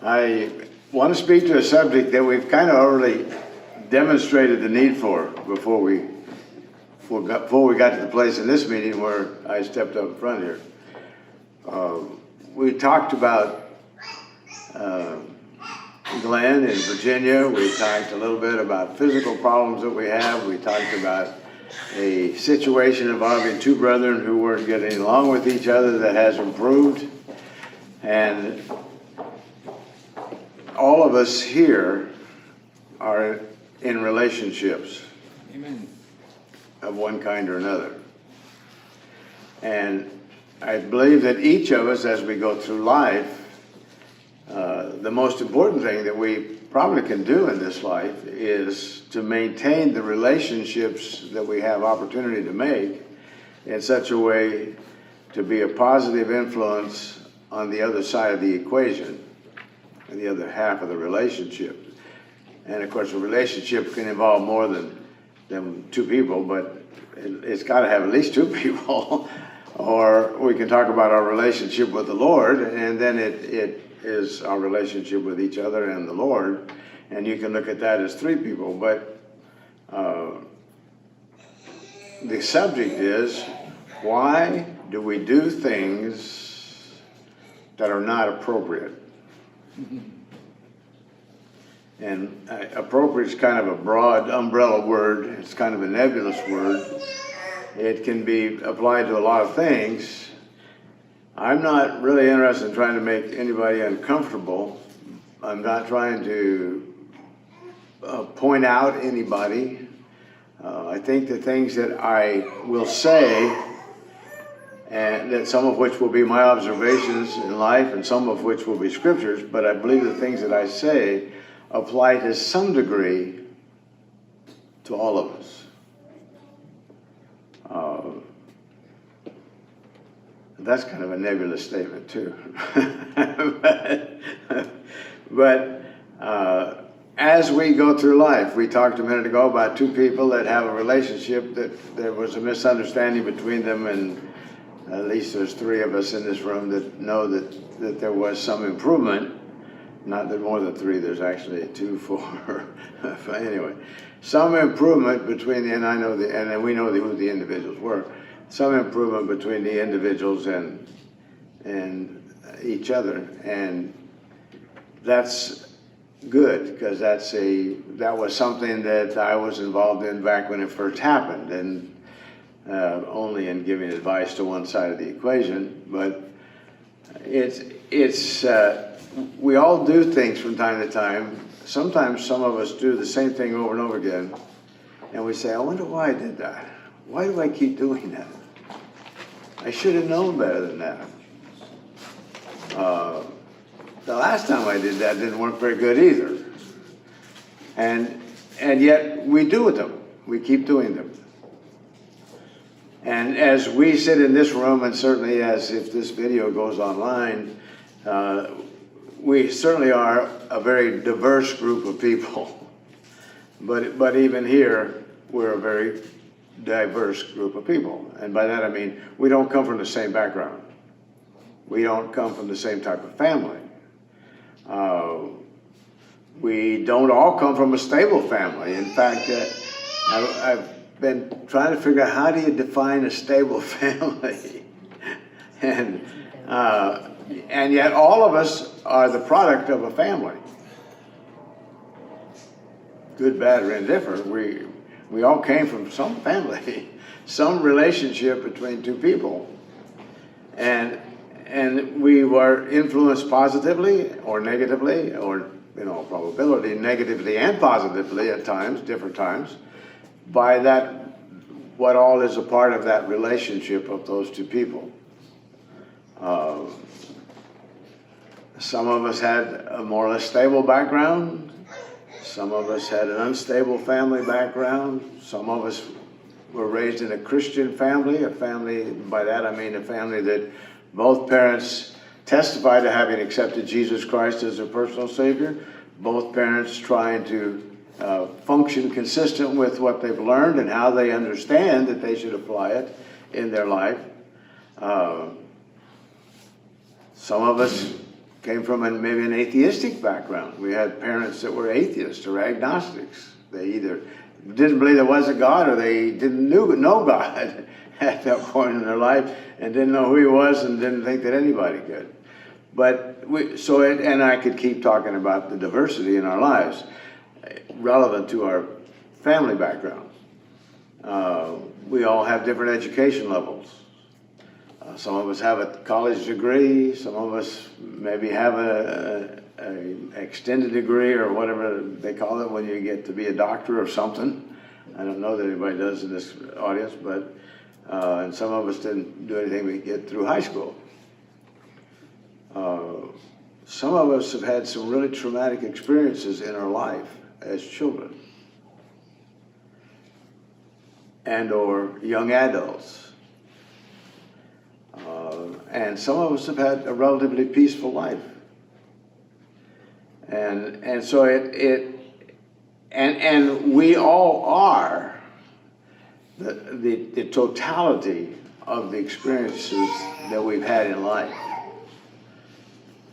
I want to speak to a subject that we've kind of already demonstrated the need for before we got to the place in this meeting where I stepped up front here. We talked about Glenn in Virginia. We talked a little bit about physical problems that we have. We talked about a situation involving two brethren who weren't getting along with each other that has improved. And all of us here are in relationships. Amen. Of one kind or another. And I believe that each of us, as we go through life, the most important thing that we probably can do in this life is to maintain the relationships that we have opportunity to make in such a way to be a positive influence on the other side of the equation, and the other half of the relationship. And of course, a relationship can involve more than two people, but it's got to have at least two people. Or we can talk about our relationship with the Lord, and then it is our relationship with each other and the Lord, and you can look at that as three people. But the subject is, why do we do things that are not appropriate? And appropriate is kind of a broad umbrella word. It's kind of a nebulous word. It can be applied to a lot of things. I'm not really interested in trying to make anybody uncomfortable. I'm not trying to point out anybody. I think the things that I will say, and that some of which will be my observations in life and some of which will be scriptures, but I believe the things that I say apply to some degree to all of us. That's kind of a nebulous statement too. but as we go through life, we talked a minute ago about two people that have a relationship that there was a misunderstanding between them, and at least there's three of us in this room that know that there was some improvement. Not that more than three, there's actually two, four. But anyway, some improvement between and then we know who the individuals were. Some improvement between the individuals and each other, and that's good, because that was something that I was involved in back when it first happened, and only in giving advice to one side of the equation. But we all do things from time to time. Sometimes some of us do the same thing over and over again, and we say, I wonder why I did that. Why do I keep doing that? I should have known better than that. The last time I did that didn't work very good either. And yet we do them. We keep doing them. And as we sit in this room, and certainly as if this video goes online, we certainly are a very diverse group of people. But even here, we're a very diverse group of people. And by that I mean, we don't come from the same background. We don't come from the same type of family. We don't all come from a stable family. In fact, I've been trying to figure out, how do you define a stable family? And yet all of us are the product of a family. Good, bad, or indifferent. We all came from some family, some relationship between two people. And we were influenced positively or negatively, or in all probability, negatively and positively at times, different times, by what all is a part of that relationship of those two people. Some of us had a more or less stable background. Some of us had an unstable family background. Some of us were raised in a Christian family, by that I mean a family that both parents testify to having accepted Jesus Christ as their personal Savior. Both parents trying to function consistent with what they've learned and how they understand that they should apply it in their life. Some of us came from maybe an atheistic background. We had parents that were atheists or agnostics. They either didn't believe there was a God or they didn't know God at that point in their life and didn't know who he was and didn't think that anybody could. But and I could keep talking about the diversity in our lives relevant to our family background. We all have different education levels. Some of us have a college degree. Some of us maybe have an extended degree or whatever they call it when you get to be a doctor or something. I don't know that anybody does in this audience, but and some of us didn't do anything to get through high school. Some of us have had some really traumatic experiences in our life as children and or young adults. And some of us have had a relatively peaceful life. And so and we all are the totality of the experiences that we've had in life.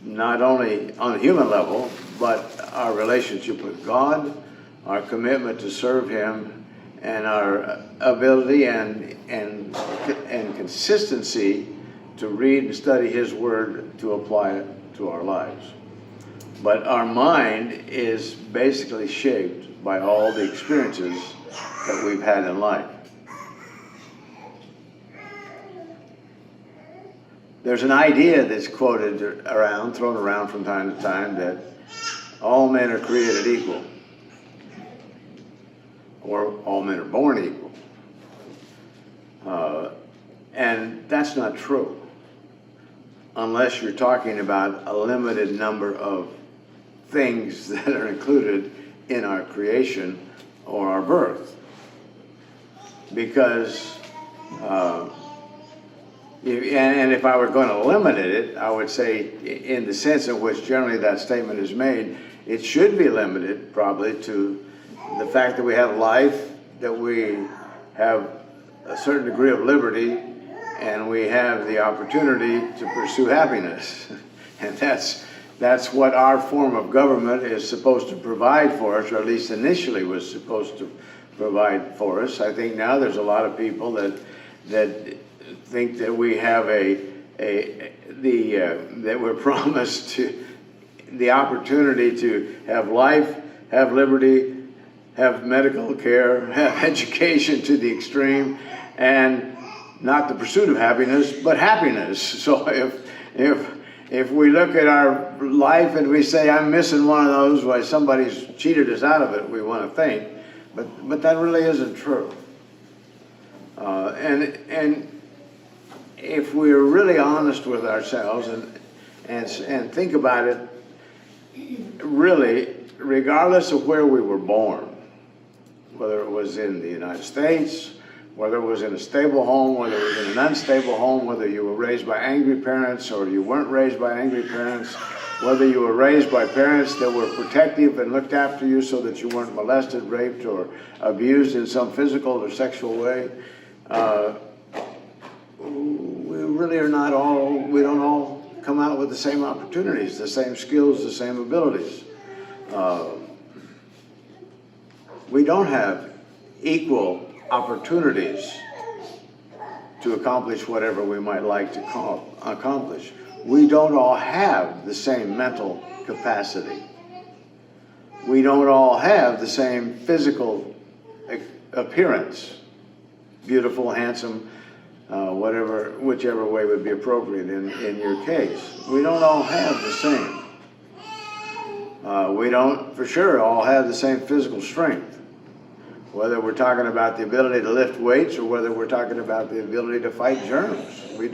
Not only on a human level, but our relationship with God, our commitment to serve him, and our ability and consistency to read and study his word to apply it to our lives. But our mind is basically shaped by all the experiences that we've had in life. There's an idea that's thrown around from time to time, that all men are created equal, or all men are born equal. And that's not true, unless you're talking about a limited number of things that are included in our creation or our birth. Because, if I were going to limit it, I would say in the sense in which generally that statement is made, it should be limited probably to the fact that we have life, that we have a certain degree of liberty, and we have the opportunity to pursue happiness. And that's what our form of government is supposed to provide for us, or at least initially was supposed to provide for us. I think now there's a lot of people that think that we have that we're promised to the opportunity to have life, have liberty, have medical care, have education to the extreme, and not the pursuit of happiness, but happiness. So if we look at our life and we say, I'm missing one of those, why somebody's cheated us out of it, we want to think, but that really isn't true. And if we're really honest with ourselves and think about it, really, regardless of where we were born, whether it was in the United States, whether it was in a stable home, whether it was in an unstable home, whether you were raised by angry parents or you weren't raised by angry parents, whether you were raised by parents that were protective and looked after you so that you weren't molested, raped, or abused in some physical or sexual way, we really are not all, we don't all come out with the same opportunities, the same skills, the same abilities. We don't have equal opportunities to accomplish whatever we might like to accomplish. We don't all have the same mental capacity. We don't all have the same physical appearance, beautiful, handsome, whichever way would be appropriate in your case. We don't all have the same. We don't, for sure, all have the same physical strength. Whether we're talking about the ability to lift weights or whether we're talking about the ability to fight germs. We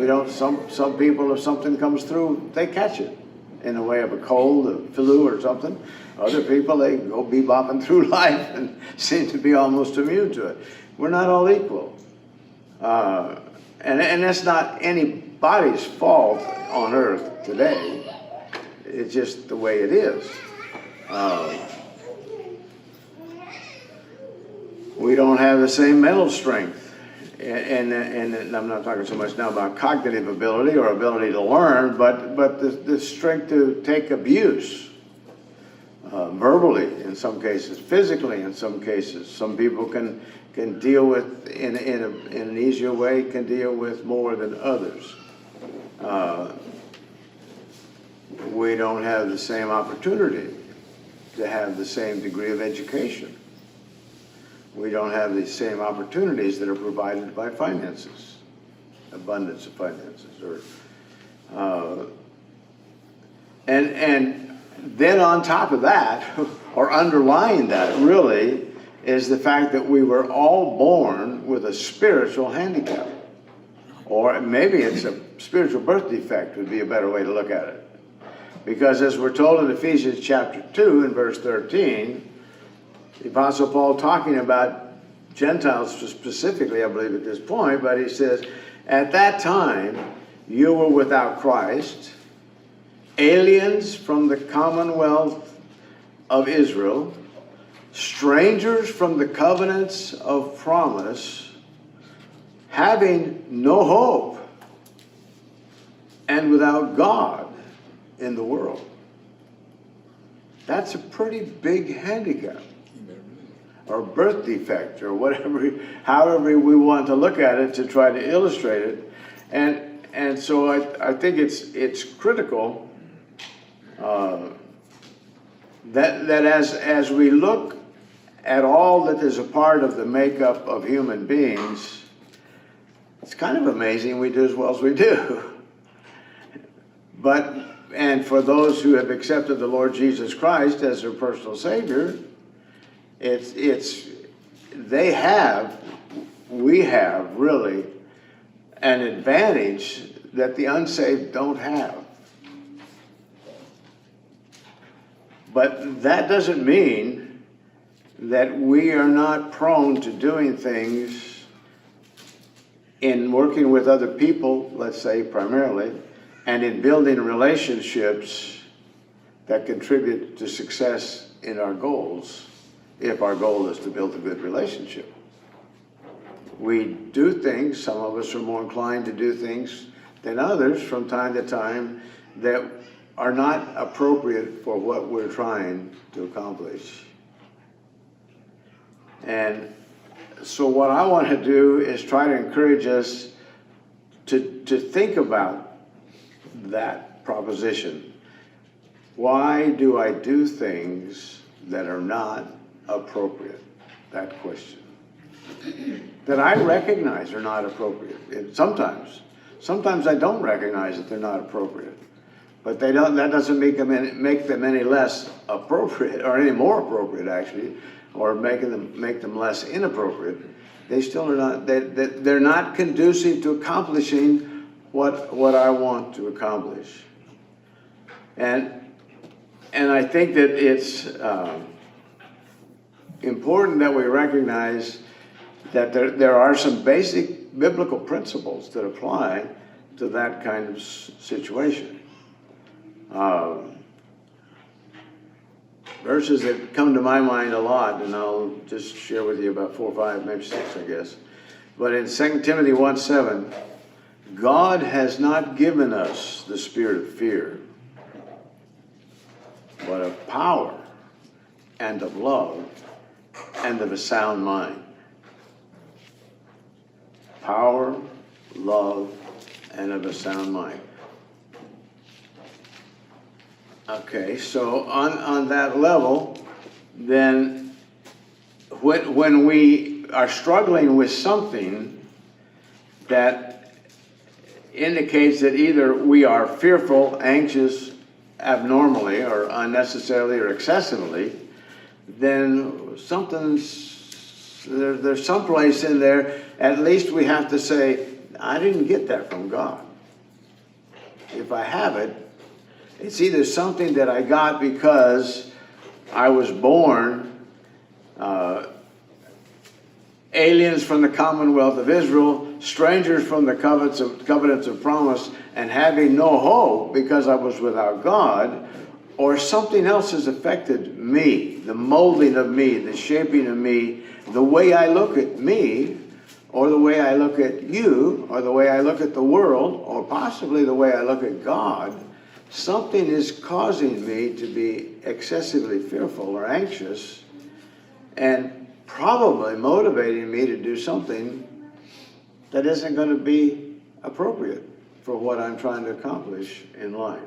don't, some people, if something comes through, they catch it in the way of a cold, a flu or something. Other people, they go bebopping through life and seem to be almost immune to it. We're not all equal. And that's not anybody's fault on earth today. It's just the way it is. We don't have the same mental strength and I'm not talking so much now about cognitive ability or ability to learn, but the strength to take abuse, verbally in some cases, physically in some cases. Some people can deal with in an easier way, can deal with more than others. We don't have the same opportunity to have the same degree of education. We don't have the same opportunities that are provided by finances, abundance of finances, and then on top of that, or underlying that really, is the fact that we were all born with a spiritual handicap. Or maybe it's a spiritual birth defect would be a better way to look at it. Because as we're told in Ephesians chapter 2 and verse 13, the Apostle Paul talking about Gentiles specifically, I believe at this point, but he says, at that time you were without Christ, aliens from the commonwealth of Israel, strangers from the covenants of promise, having no hope, and without God in the world. That's a pretty big handicap, or birth defect, or whatever, however we want to look at it to try to illustrate it. And so I think it's critical that as we look at all that is a part of the makeup of human beings, it's kind of amazing we do as well as we do. And for those who have accepted the Lord Jesus Christ as their personal Savior, we have really an advantage that the unsaved don't have. But that doesn't mean that we are not prone to doing things in working with other people, let's say primarily, and in building relationships that contribute to success in our goals, if our goal is to build a good relationship. We do things, some of us are more inclined to do things than others from time to time that are not appropriate for what we're trying to accomplish. And so what I want to do is try to encourage us to think about that proposition. Why do I do things that are not appropriate? That question. That I recognize are not appropriate. And sometimes I don't recognize that they're not appropriate. But that doesn't make them any less appropriate, or any more appropriate actually, or make them less inappropriate. They still are not. They're not conducive to accomplishing what I want to accomplish. And I think that it's important that we recognize that there are some basic biblical principles that apply to that kind of situation. Verses that come to my mind a lot, and I'll just share with you about 4 or 5, maybe 6, I guess. But in 2 Timothy 1:7, God has not given us the spirit of fear, but of power and of love and of a sound mind. Power, love, and of a sound mind. Okay, so on that level, then when we are struggling with something that indicates that either we are fearful, anxious, abnormally, or unnecessarily, or excessively, then there's some place in there, at least we have to say, I didn't get that from God. If I have it, it's either something that I got because I was born aliens from the commonwealth of Israel, strangers from the covenants of promise, and having no hope because I was without God, or something else has affected me, the molding of me, the shaping of me, the way I look at me, or the way I look at you, or the way I look at the world, or possibly the way I look at God, something is causing me to be excessively fearful or anxious, and probably motivating me to do something that isn't going to be appropriate for what I'm trying to accomplish in life.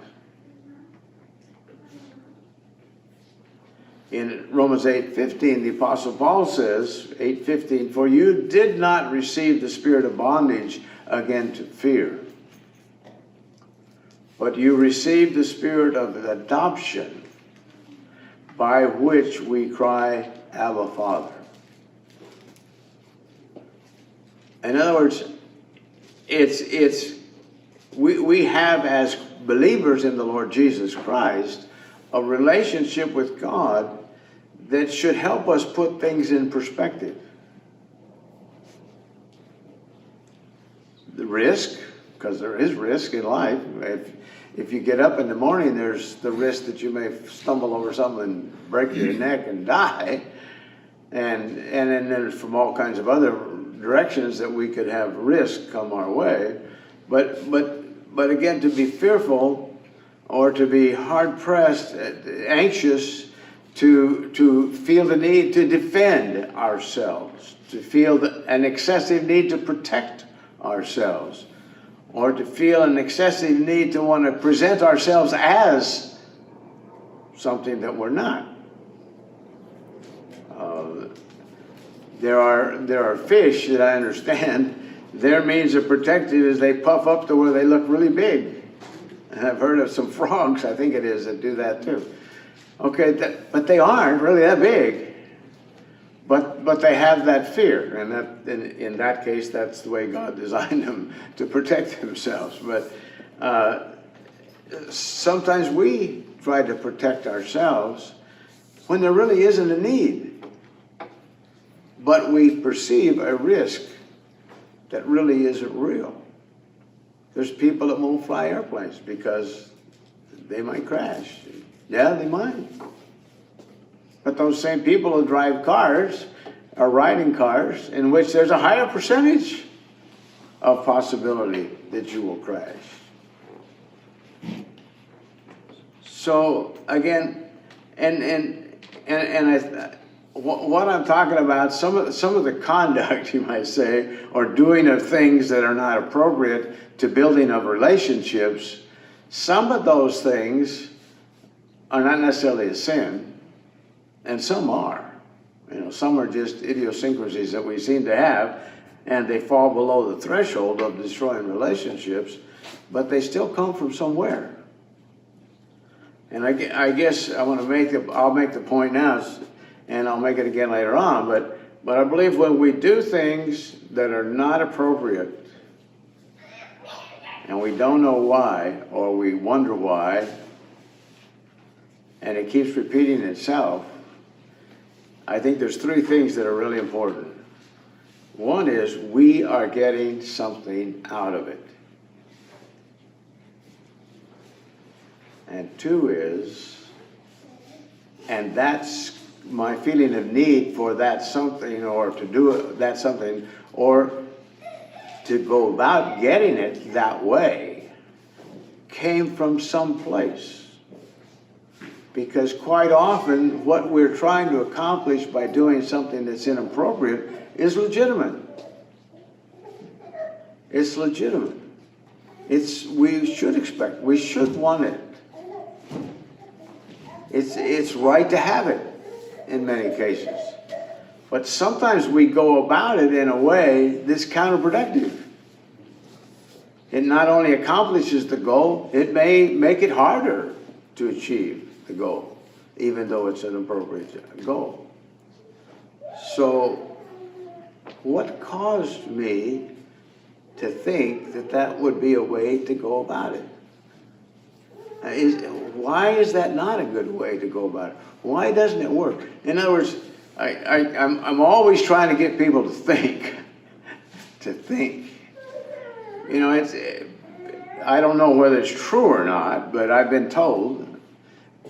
In Romans 8:15, the Apostle Paul says, 8:15, "For you did not receive the spirit of bondage again to fear, but you received the spirit of adoption, by which we cry, Abba, Father." In other words, we have, as believers in the Lord Jesus Christ, a relationship with God that should help us put things in perspective. The risk, because there is risk in life. If you get up in the morning, there's the risk that you may stumble over something and break your neck and die. And then there's from all kinds of other directions that we could have risk come our way. But again, to be fearful or to be hard-pressed, anxious, to feel the need to defend ourselves, to feel an excessive need to protect ourselves, or to feel an excessive need to want to present ourselves as something that we're not. There are fish that I understand, their means of protecting is they puff up to where they look really big. And I've heard of some frogs, I think it is, that do that too. Okay, but they aren't really that big. But they have that fear, and in that case, that's the way God designed them to protect themselves. But sometimes we try to protect ourselves when there really isn't a need. But we perceive a risk that really isn't real. There's people that won't fly airplanes because they might crash. Yeah, they might. But those same people who drive cars are riding cars in which there's a higher percentage of possibility that you will crash. So again, what I'm talking about, some of the conduct, you might say, or doing of things that are not appropriate to building of relationships, some of those things are not necessarily a sin, and some are. You know, some are just idiosyncrasies that we seem to have, and they fall below the threshold of destroying relationships, but they still come from somewhere. And I guess I'll make the point now, and I'll make it again later on, but I believe when we do things that are not appropriate, and we don't know why, or we wonder why, and it keeps repeating itself, I think there's three things that are really important. One is we are getting something out of it. And two is, and that's my feeling of need for that something, or to do that something, or to go about getting it that way, came from some place. Because quite often, what we're trying to accomplish by doing something that's inappropriate is legitimate. It's legitimate. We should want it. It's right to have it in many cases. But sometimes we go about it in a way that's counterproductive. It not only accomplishes the goal, it may make it harder to achieve the goal, even though it's an appropriate goal. So, what caused me to think that that would be a way to go about it? Why is that not a good way to go about it? Why doesn't it work? In other words, I'm always trying to get people to think. To think. You know, I don't know whether it's true or not, but I've been told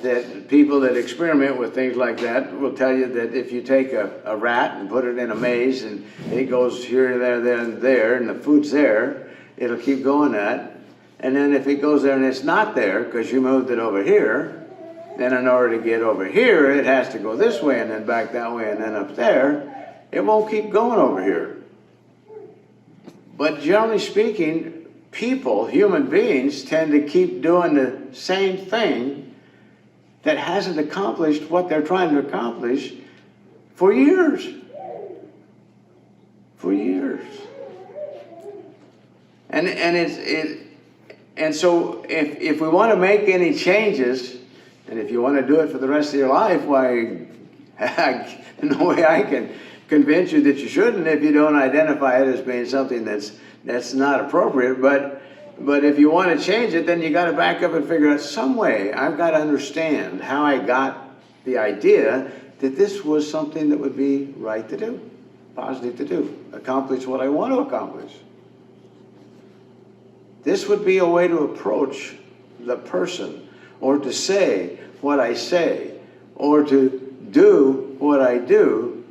that people that experiment with things like that will tell you that if you take a rat and put it in a maze and it goes here, there, and there, and the food's there, it'll keep going that. And then if it goes there and it's not there because you moved it over here, then in order to get over here, it has to go this way and then back that way and then up there. It won't keep going over here. But generally speaking, people, human beings, tend to keep doing the same thing that hasn't accomplished what they're trying to accomplish for years. For years. And so if we want to make any changes, and if you want to do it for the rest of your life, why, no way I can convince you that you shouldn't if you don't identify it as being something that's not appropriate. But if you want to change it, then you got to back up and figure out some way. I've got to understand how I got the idea that this was something that would be right to do, positive to do, accomplish what I want to accomplish. This would be a way to approach the person, or to say what I say, or to do what I do.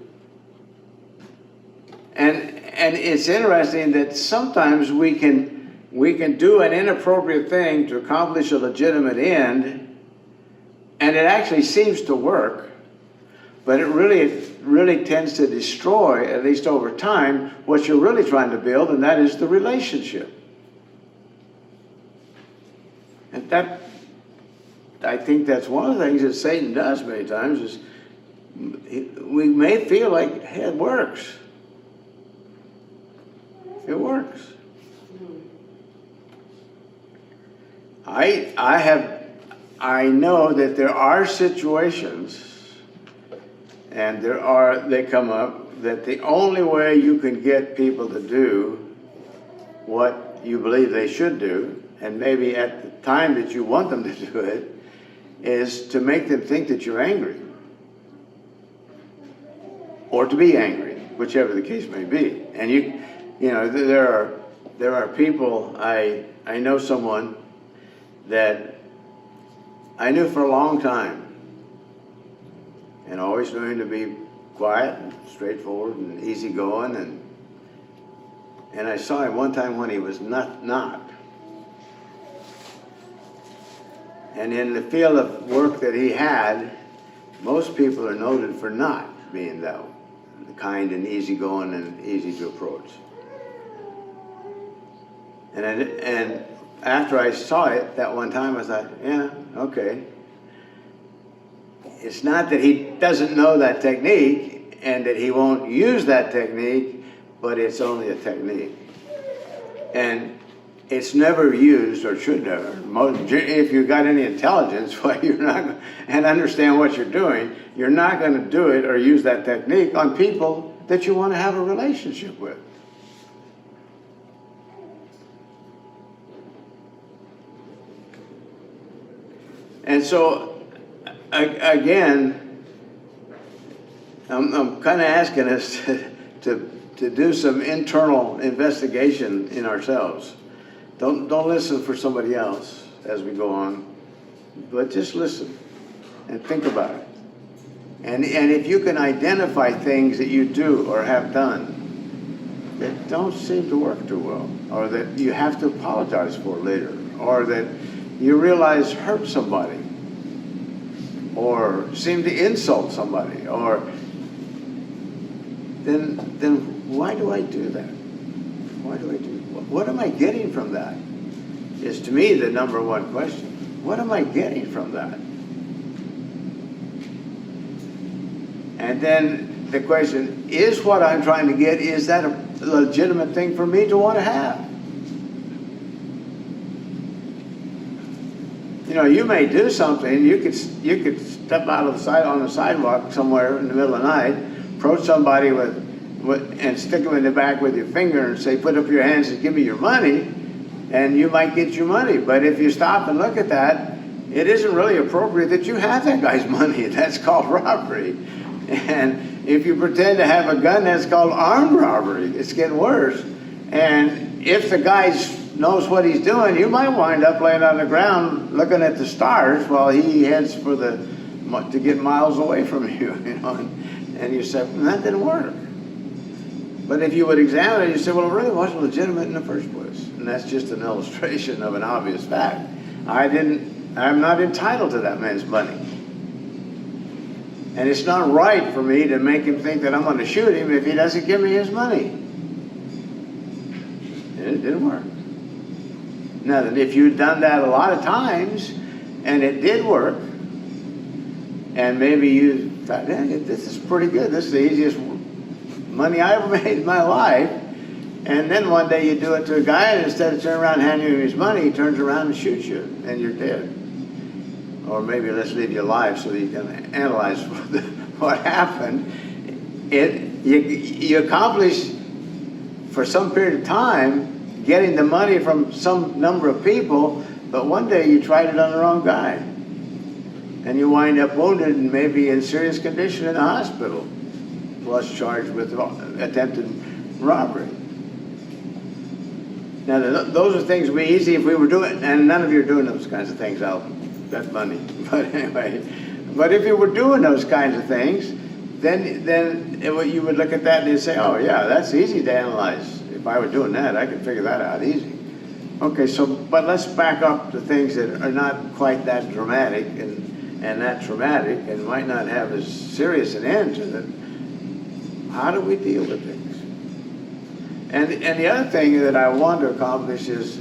And it's interesting that sometimes we can do an inappropriate thing to accomplish a legitimate end, and it actually seems to work, but it really tends to destroy, at least over time, what you're really trying to build, and that is the relationship. And that, I think that's one of the things that Satan does many times, is we may feel like, hey, it works. It works. I know that there are situations, and they come up, that the only way you can get people to do what you believe they should do, and maybe at the time that you want them to do it, is to make them think that you're angry. Or to be angry, whichever the case may be. And you know, there are people, I know someone that I knew for a long time, and always knew him to be quiet and straightforward and easygoing, and I saw him one time when he was not. And in the field of work that he had, most people are noted for not being that kind and easygoing and easy to approach. And after I saw it that one time, I thought, yeah, okay. It's not that he doesn't know that technique and that he won't use that technique, but it's only a technique. And it's never used, or should never. If you've got any intelligence, well, you're not, and understand what you're doing, you're not going to do it or use that technique on people that you want to have a relationship with. And so, again, I'm kind of asking us to do some internal investigation in ourselves. Don't listen for somebody else as we go on, but just listen and think about it. And if you can identify things that you do or have done that don't seem to work too well, or that you have to apologize for later, or that you realize hurt somebody, or seem to insult somebody, or then why do I do that? Why do I do that? What am I getting from that? Is to me the number one question. What am I getting from that? And then the question, is what I'm trying to get, is that a legitimate thing for me to want to have? You know, you may do something, you could step out of the side on the sidewalk somewhere in the middle of the night, approach somebody and stick them in the back with your finger and say, put up your hands and give me your money, and you might get your money. But if you stop and look at that, it isn't really appropriate that you have that guy's money. That's called robbery. And if you pretend to have a gun, that's called armed robbery. It's getting worse. And if the guy's knows what he's doing, you might wind up laying on the ground looking at the stars while he heads for to get miles away from you, and you say, that didn't work. But if you would examine it, you say, well, it really wasn't legitimate in the first place. And that's just an illustration of an obvious fact. I'm not entitled to that man's money. And it's not right for me to make him think that I'm going to shoot him if he doesn't give me his money. And it didn't work. Now, if you'd done that a lot of times, and it did work, and maybe you thought, this is pretty good. This is the easiest money I ever made in my life. And then one day you do it to a guy, and instead of turning around and handing him his money, he turns around and shoots you, and you're dead. Or maybe let's leave you alive so that you can analyze what happened. You accomplish for some period of time getting the money from some number of people, but one day you tried it on the wrong guy. And you wind up wounded and maybe in serious condition in the hospital, plus charged with attempted robbery. Now, those are things that would be easy if we were doing, and none of you are doing those kinds of things, I'll bet money. But anyway, but if you were doing those kinds of things, then you would look at that and you'd say, oh yeah, that's easy to analyze. If I were doing that, I could figure that out easy. Okay, but let's back up to things that are not quite that dramatic and that traumatic and might not have as serious an end to them. How do we deal with things? And the other thing that I want to accomplish is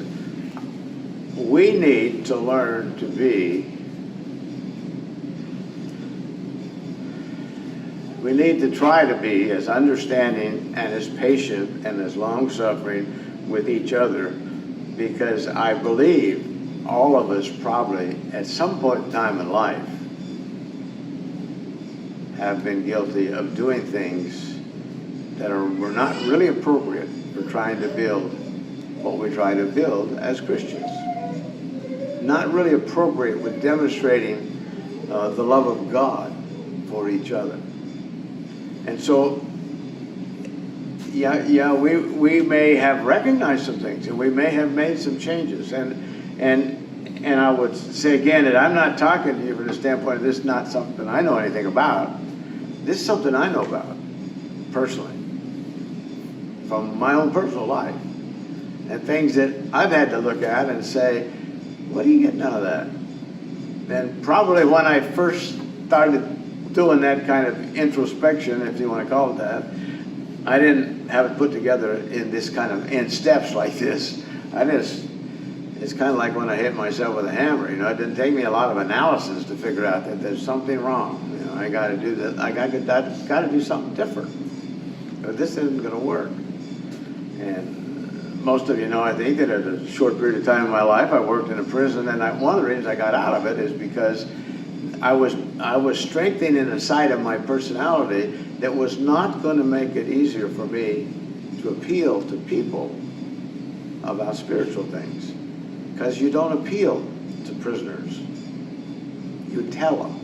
we need to learn to try to be as understanding and as patient and as long-suffering with each other, because I believe all of us probably at some point in time in life have been guilty of doing things that were not really appropriate for trying to build what we try to build as Christians. Not really appropriate with demonstrating the love of God for each other. And so, we may have recognized some things, and we may have made some changes. And I would say again that I'm not talking to you from the standpoint of this is not something I know anything about. This is something I know about personally, from my own personal life, and things that I've had to look at and say, what are you getting out of that? And probably when I first started doing that kind of introspection, if you want to call it that, I didn't have it put together in this kind of, in steps like this. It's kind of like when I hit myself with a hammer, it didn't take me a lot of analysis to figure out that there's something wrong. I got to do that. I got to do something different. But this isn't going to work. And most of you know, I think, that at a short period of time in my life, I worked in a prison, and one of the reasons I got out of it is because I was strengthening a side of my personality that was not going to make it easier for me to appeal to people about spiritual things. Because you don't appeal to prisoners. You tell them.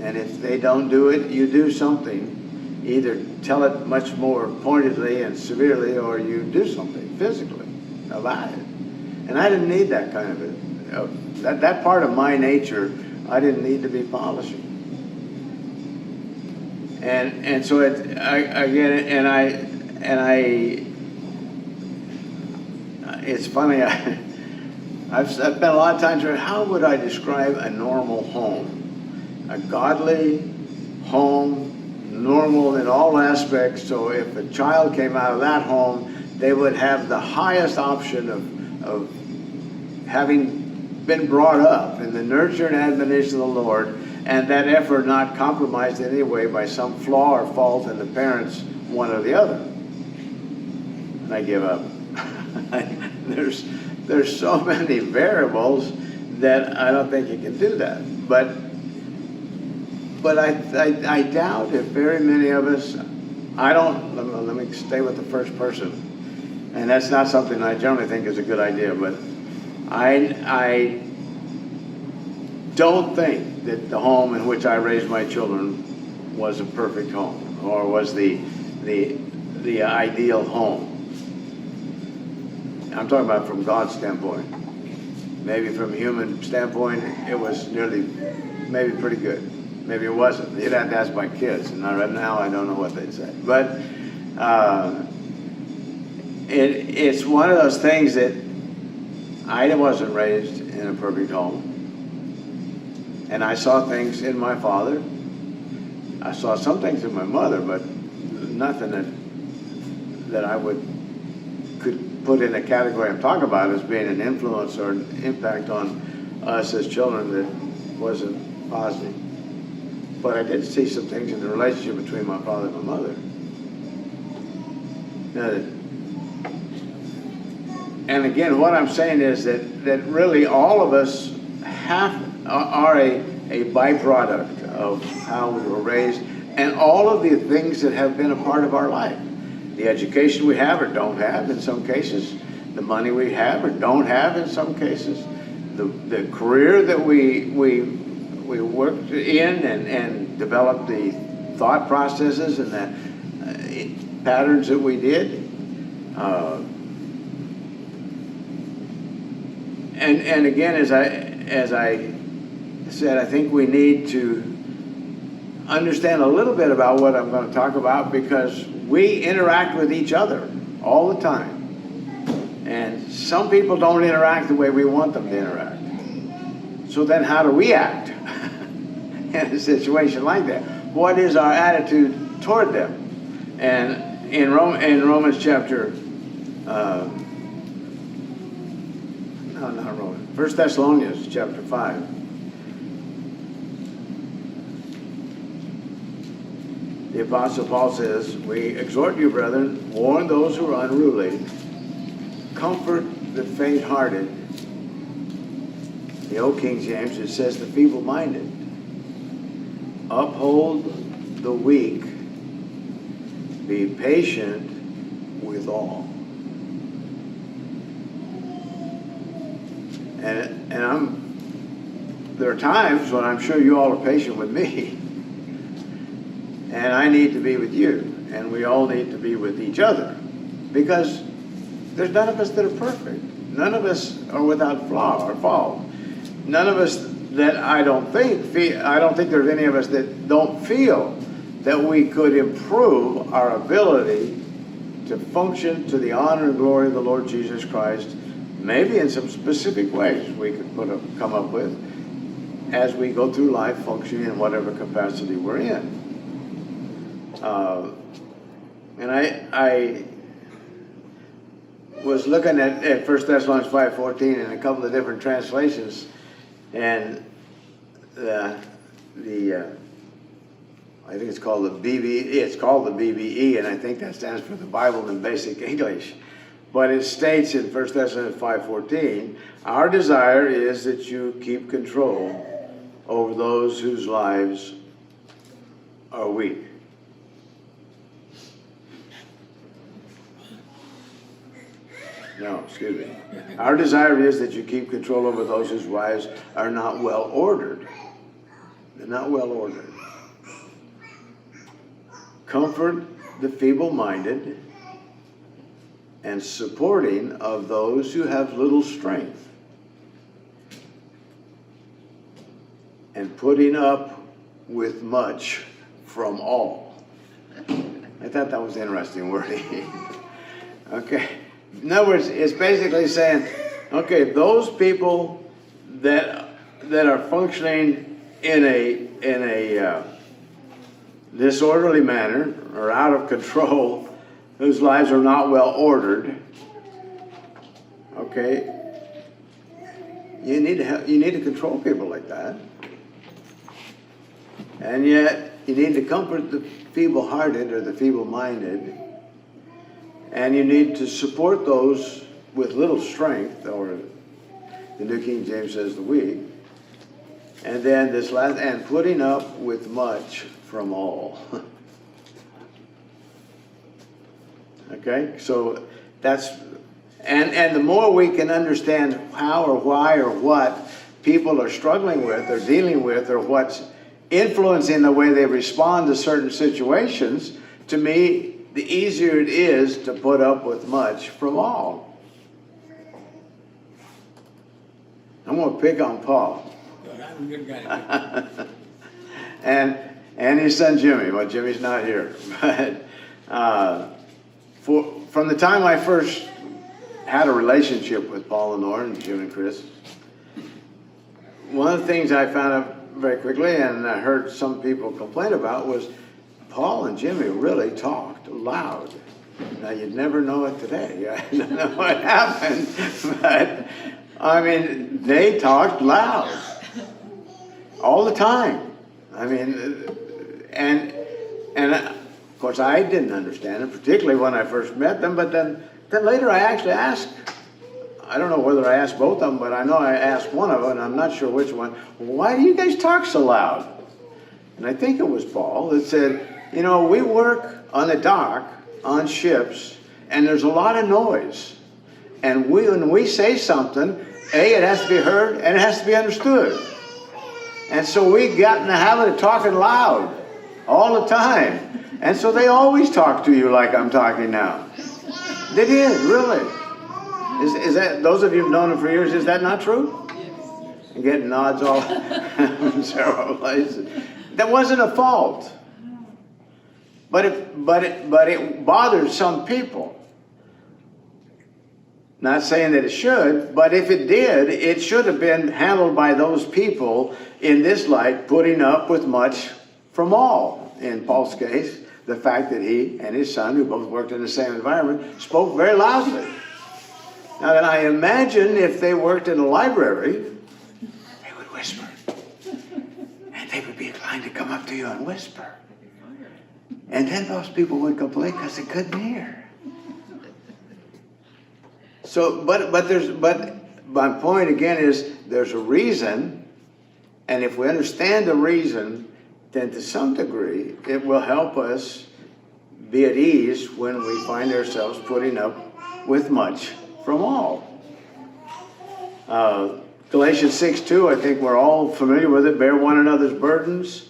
And if they don't do it, you do something. Either tell it much more pointedly and severely, or you do something physically about it. And I didn't need that kind of that part of my nature. I didn't need to be polishing. And so it's funny. I've spent a lot of time trying, how would I describe a normal home? A godly home, normal in all aspects, so if a child came out of that home, they would have the highest option of having been brought up in the nurture and admonition of the Lord, and that effort not compromised in any way by some flaw or fault in the parents, one or the other. And I give up. There's so many variables that I don't think you can do that. But I doubt if very many of us, let me stay with the first person. And that's not something I generally think is a good idea, but I don't think that the home in which I raised my children was a perfect home, or was the ideal home. I'm talking about from God's standpoint. Maybe from a human standpoint, it was nearly, maybe pretty good. Maybe it wasn't. You'd have to ask my kids, and right now I don't know what they'd say. But it's one of those things that I wasn't raised in a perfect home. And I saw things in my father. I saw some things in my mother, but nothing that I could put in a category I'm talking about as being an influence or an impact on us as children that wasn't positive. But I did see some things in the relationship between my father and my mother. And again, what I'm saying is that really all of us are a byproduct of how we were raised and all of the things that have been a part of our life. The education we have or don't have in some cases, the money we have or don't have in some cases, the career that we worked in and developed the thought processes and the patterns that we did. And again, as I said, I think we need to understand a little bit about what I'm going to talk about because we interact with each other all the time. And some people don't interact the way we want them to interact. So then how do we act in a situation like that? What is our attitude toward them? And in Romans chapter, not Romans, 1 Thessalonians chapter 5. The Apostle Paul says, we exhort you, brethren, warn those who are unruly, comfort the faint-hearted. The old King James, it says the feeble-minded. Uphold the weak. Be patient with all. And there are times when I'm sure you all are patient with me. And I need to be with you. And we all need to be with each other. Because there's none of us that are perfect. None of us are without flaw or fault. None of us that I don't think there's any of us that don't feel that we could improve our ability to function to the honor and glory of the Lord Jesus Christ, maybe in some specific ways we could come up with as we go through life functioning in whatever capacity we're in. And I was looking at 1 Thessalonians 5:14 in a couple of different translations, and I think it's called the BBE. It's called the BBE, and I think that stands for the Bible in Basic English. But it states in 1 Thessalonians 5:14, our desire is that you keep control over those whose lives are weak. No, excuse me. Our desire is that you keep control over those whose lives are not well ordered. They're not well ordered. Comfort the feeble-minded and supporting of those who have little strength. And putting up with much from all. I thought that was interesting wording. Okay. In other words, it's basically saying, okay, those people that are functioning in a disorderly manner or out of control, whose lives are not well ordered, okay, you need to control people like that, and yet you need to comfort the feeble-hearted or the feeble-minded. And you need to support those with little strength, or the New King James says the weak. And then this last, and putting up with much from all. Okay, so that's, and the more we can understand how or why or what people are struggling with or dealing with or what's influencing the way they respond to certain situations, to me, the easier it is to put up with much from all. I'm going to pick on Paul. I'm a good guy. and his son Jimmy. Well, Jimmy's not here. But from the time I first had a relationship with Paul and Lauren, Jim and Chris, one of the things I found out very quickly, and I heard some people complain about, was Paul and Jimmy really talked loud. Now, you'd never know it today. I don't know what happened, but I mean, they talked loud all the time. I mean, and of course I didn't understand it, particularly when I first met them, but then later I actually asked, I don't know whether I asked both of them, but I know I asked one of them, and I'm not sure which one, why do you guys talk so loud? And I think it was Paul that said, you know, we work on the dock, on ships, and there's a lot of noise. And when we say something, it has to be heard, and it has to be understood. And so we got in the habit of talking loud all the time. And so they always talk to you like I'm talking now. They did, really. Is that, those of you who've known them for years, is that not true? And getting nods all in several places. That wasn't a fault. But it bothered some people. Not saying that it should, but if it did, it should have been handled by those people in this light, putting up with much from all. In Paul's case, the fact that he and his son, who both worked in the same environment, spoke very loudly. Now then, I imagine if they worked in a library, they would whisper. And they would be inclined to come up to you and whisper. And then those people would complain because they couldn't hear. So, but my point again is there's a reason, and if we understand the reason, then to some degree it will help us be at ease when we find ourselves putting up with much from all. Galatians 6:2, I think we're all familiar with it. Bear one another's burdens,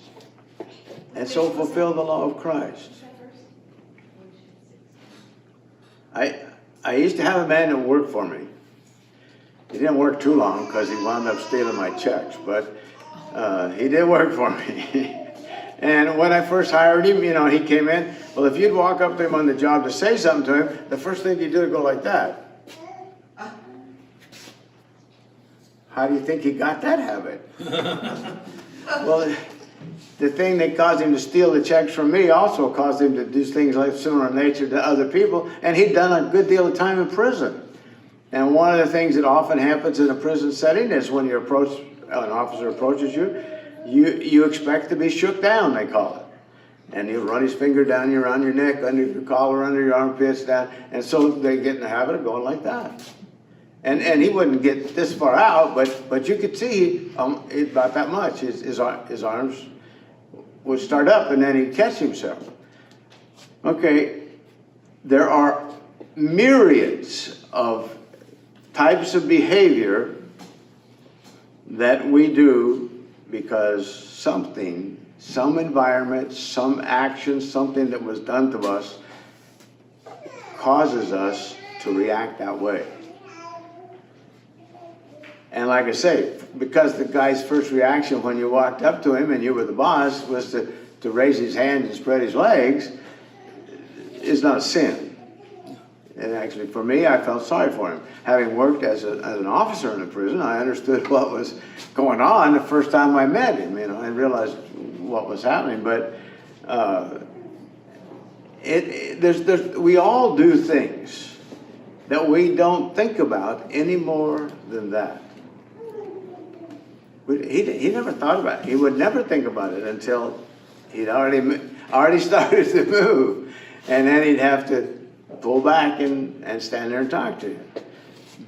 and so fulfill the law of Christ. I used to have a man that worked for me. He didn't work too long because he wound up stealing my checks, but he did work for me. And when I first hired him, you know, he came in. Well, if you'd walk up to him on the job to say something to him, the first thing you'd do is go like that. How do you think he got that habit? Well, the thing that caused him to steal the checks from me also caused him to do things like similar in nature to other people, and he'd done a good deal of time in prison. And one of the things that often happens in a prison setting is when an officer approaches you, you expect to be shook down, they call it. And he'll run his finger down around your neck, under your collar, under your armpits, down, and so they get in the habit of going like that. And he wouldn't get this far out, but you could see about that much. His arms would start up, and then he'd catch himself. Okay, there are myriads of types of behavior that we do because something, some environment, some action, something that was done to us causes us to react that way. And like I say, because the guy's first reaction when you walked up to him and you were the boss was to raise his hand and spread his legs, is not a sin. And actually, for me, I felt sorry for him. Having worked as an officer in a prison, I understood what was going on the first time I met him. You know, I realized what was happening. But we all do things that we don't think about any more than that. He never thought about it. He would never think about it until he'd already started to move. And then he'd have to pull back and stand there and talk to you.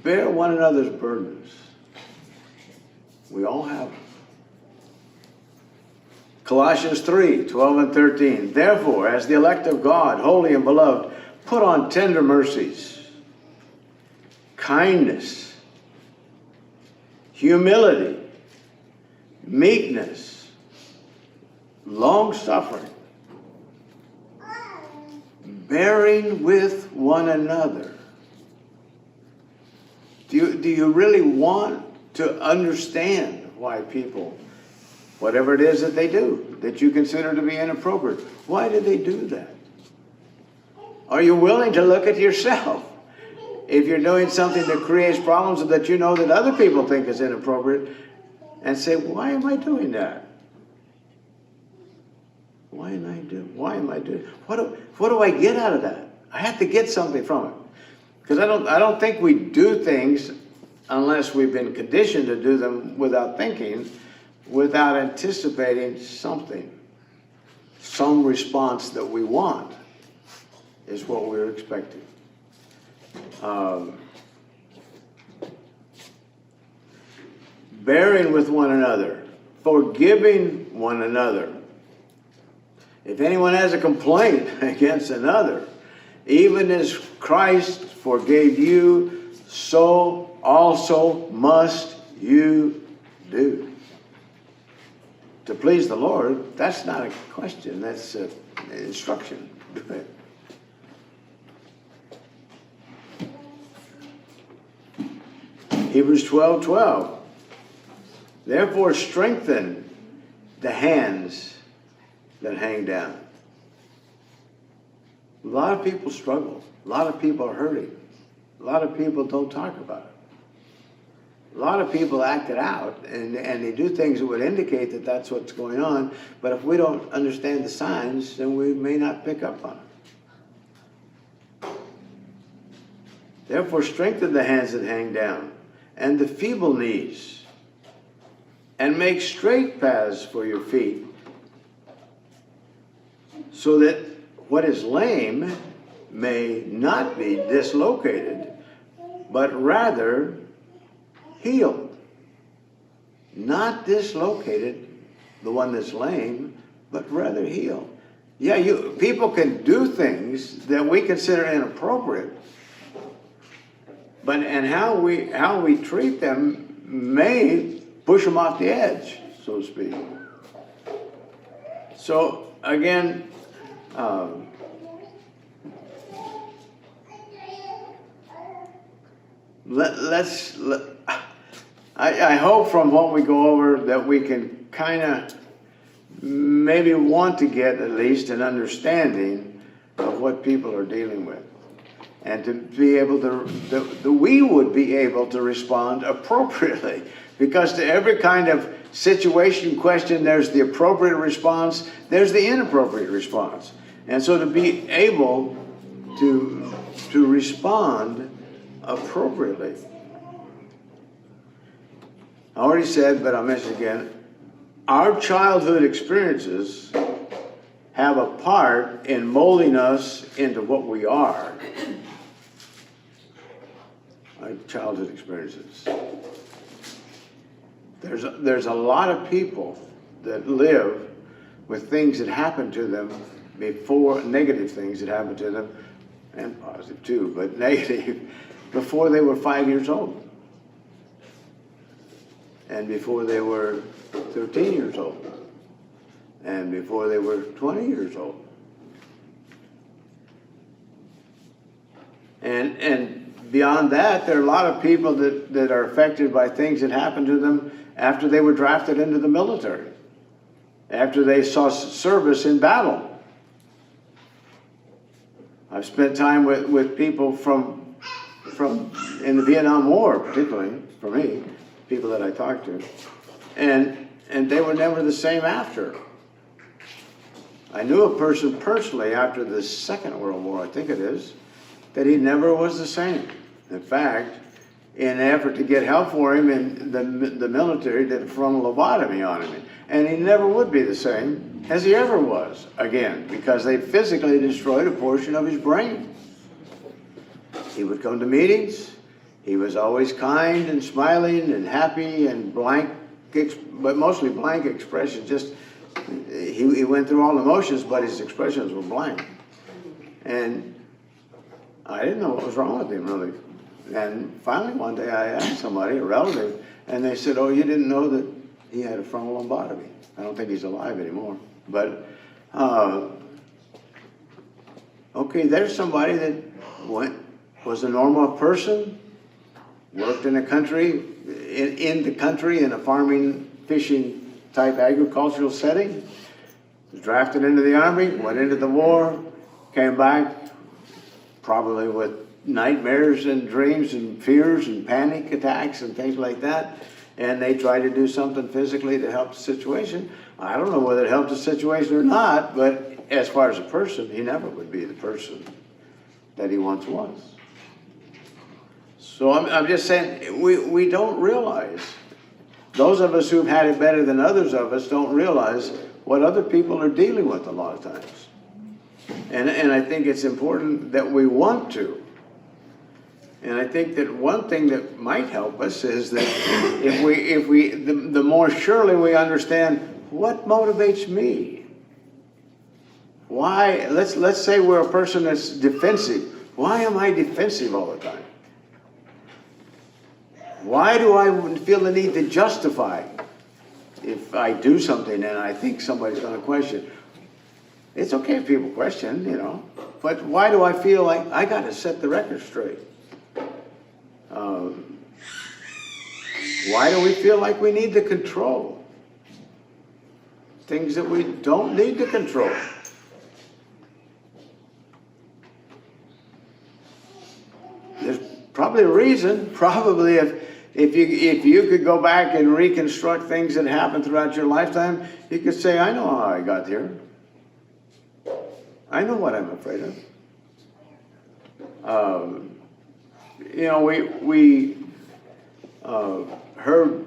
Bear one another's burdens. We all have them. Colossians 3:12 and 13. Therefore, as the elect of God, holy and beloved, put on tender mercies, kindness, humility, meekness, long-suffering, bearing with one another. Do you really want to understand why people, whatever it is that they do, that you consider to be inappropriate, why do they do that? Are you willing to look at yourself? If you're doing something that creates problems that you know that other people think is inappropriate, and say, why am I doing that? Why am I doing? What do I get out of that? I have to get something from it. Because I don't think we do things unless we've been conditioned to do them without thinking, without anticipating something. Some response that we want is what we're expecting. Bearing with one another, forgiving one another. If anyone has a complaint against another, even as Christ forgave you, so also must you do. To please the Lord, that's not a question, that's an instruction. Hebrews 12:12. Therefore strengthen the hands that hang down. A lot of people struggle. A lot of people are hurting. A lot of people don't talk about it. A lot of people act it out, and they do things that would indicate that that's what's going on, but if we don't understand the signs, then we may not pick up on it. Therefore strengthen the hands that hang down, and the feeble knees, and make straight paths for your feet, so that what is lame may not be dislocated, but rather healed. Not dislocated, the one that's lame, but rather healed. Yeah, people can do things that we consider inappropriate, and how we treat them may push them off the edge, so to speak. So again, I hope from what we go over that we can kind of maybe want to get at least an understanding of what people are dealing with, and to be able to, we would be able to respond appropriately, because to every kind of situation, question, there's the appropriate response, there's the inappropriate response. And so to be able to respond appropriately. I already said, but I'll mention again, our childhood experiences have a part in molding us into what we are. Our childhood experiences. There's a lot of people that live with things that happened to them before, negative things that happened to them, and positive too, but negative, before they were 5 years old. And before they were 13 years old. And before they were 20 years old. And beyond that, there are a lot of people that are affected by things that happened to them after they were drafted into the military, after they saw service in battle. I've spent time with people from in the Vietnam War, particularly for me, people that I talked to, and they were never the same after. I knew a person personally after the Second World War, I think it is, that he never was the same. In fact, in an effort to get help for him, and the military did a frontal lobotomy on him. And he never would be the same as he ever was again, because they physically destroyed a portion of his brain. He would come to meetings. He was always kind and smiling and happy and blank, but mostly blank expression. Just he went through all emotions, but his expressions were blank. And I didn't know what was wrong with him, really. And finally one day I asked somebody, a relative, and they said, oh, you didn't know that he had a frontal lobotomy. I don't think he's alive anymore. But, okay, there's somebody that was a normal person, worked in the country, in the country in a farming, fishing type agricultural setting, was drafted into the Army, went into the war, came back probably with nightmares and dreams and fears and panic attacks and things like that. And they tried to do something physically to help the situation. I don't know whether it helped the situation or not, but as far as a person, he never would be the person that he once was. So I'm just saying, we don't realize, those of us who've had it better than others of us don't realize what other people are dealing with a lot of times. And I think it's important that we want to. And I think that one thing that might help us is that the more surely we understand what motivates me. Why, let's say we're a person that's defensive. Why am I defensive all the time? Why do I feel the need to justify if I do something and I think somebody's going to question? It's okay if people question, you know, but why do I feel like I got to set the record straight? Why do we feel like we need to control things that we don't need to control? There's probably a reason. Probably if you could go back and reconstruct things that happened throughout your lifetime, you could say, I know how I got here. I know what I'm afraid of. You know, we heard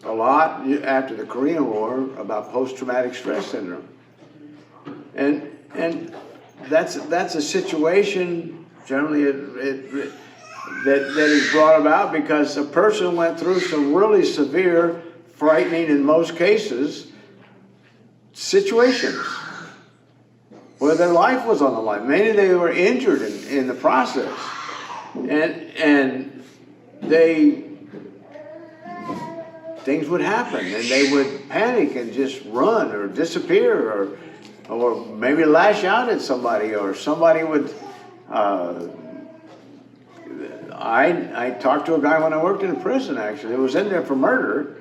a lot after the Korean War about post-traumatic stress syndrome, and that's a situation generally that is brought about because a person went through some really severe, frightening in most cases, situations where their life was on the line. Many they were injured in the process. And things would happen and they would panic and just run or disappear or maybe lash out at somebody, or somebody would, I talked to a guy when I worked in a prison, actually, who was in there for murder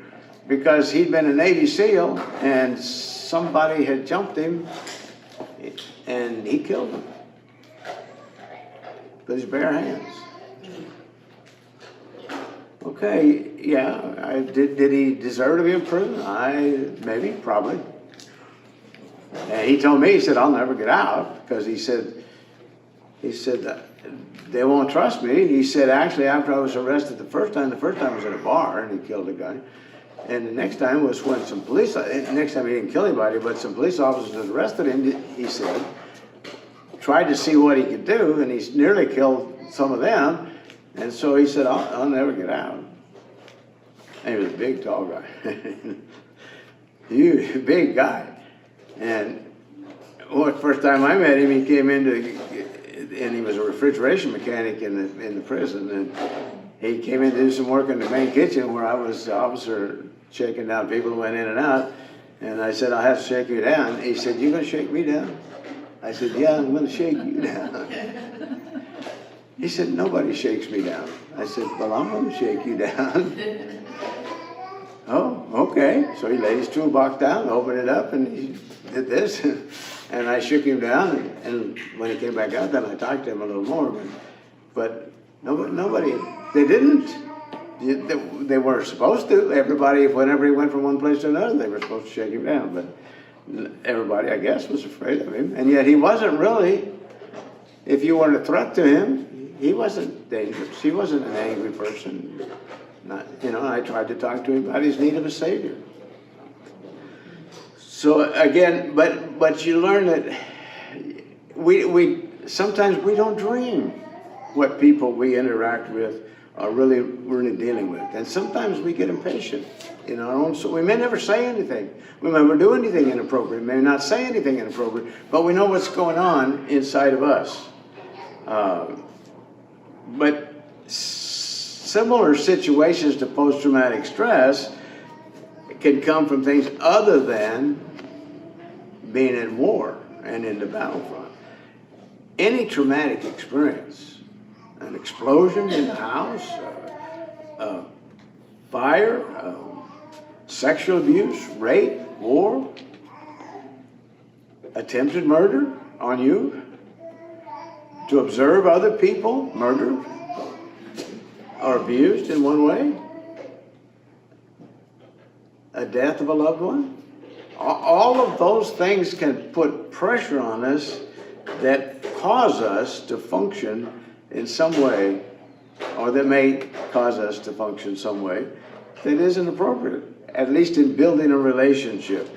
because he'd been a Navy SEAL and somebody had jumped him and he killed him with his bare hands. Okay, yeah, did he deserve to be in prison? Maybe, probably. And he told me, he said, I'll never get out, because he said, they won't trust me. He said, actually, after I was arrested the first time was in a bar, and he killed a guy. And the next time was when next time he didn't kill anybody, but some police officers arrested him, he said, tried to see what he could do, and he nearly killed some of them. And so he said, I'll never get out. And he was a big, tall guy. Huge, big guy. And the first time I met him, he came and he was a refrigeration mechanic in the prison. And he came in to do some work in the main kitchen where I was the officer shaking down people who went in and out. And I said, I'll have to shake you down. He said, you gonna shake me down? I said, yeah, I'm gonna shake you down. He said, nobody shakes me down. I said, well, I'm going to shake you down. Oh, okay. So he laid his toolbox down, opened it up, and he did this. And I shook him down. And when he came back out, then I talked to him a little more. But nobody, they didn't. They weren't supposed to. Everybody, whenever he went from one place to another, they were supposed to shake him down. But everybody, I guess, was afraid of him. And yet he wasn't really, if you weren't a threat to him, he wasn't dangerous. He wasn't an angry person. I tried to talk to him about his need of a savior. So again, but you learn that we sometimes we don't dream what people we interact with are really dealing with, and sometimes we get impatient in our own. So we may never say anything. We may never do anything inappropriate. We may not say anything inappropriate, but we know what's going on inside of us. But similar situations to post-traumatic stress can come from things other than being in war and in the battlefront. Any traumatic experience, an explosion in the house, fire, sexual abuse, rape, war, attempted murder on you, to observe other people murdered or abused in one way, a death of a loved one. All of those things can put pressure on us that cause us to function in some way, or that may cause us to function some way that isn't appropriate, at least in building a relationship.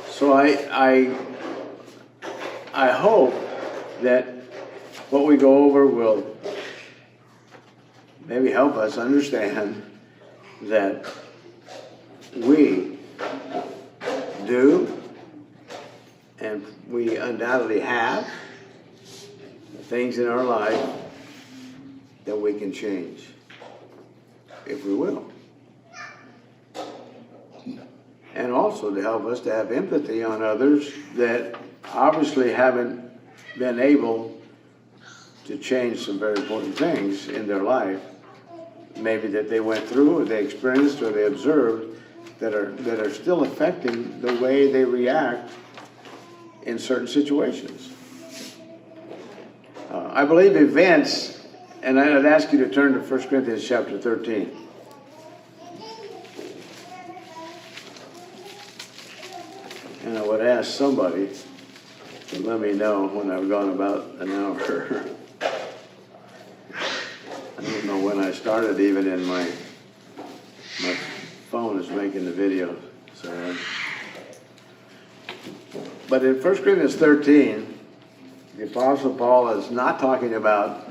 So I hope that what we go over will maybe help us understand that we do, and we undoubtedly have, things in our life that we can change, if we will. And also to help us to have empathy on others that obviously haven't been able to change some very important things in their life, maybe that they went through, or they experienced, or they observed, that are still affecting the way they react in certain situations. I believe events, and I'd ask you to turn to 1 Corinthians chapter 13. And I would ask somebody to let me know when I've gone about an hour. I don't know when I started even, in my phone is making the video. So, but in 1 Corinthians 13, the Apostle Paul is not talking about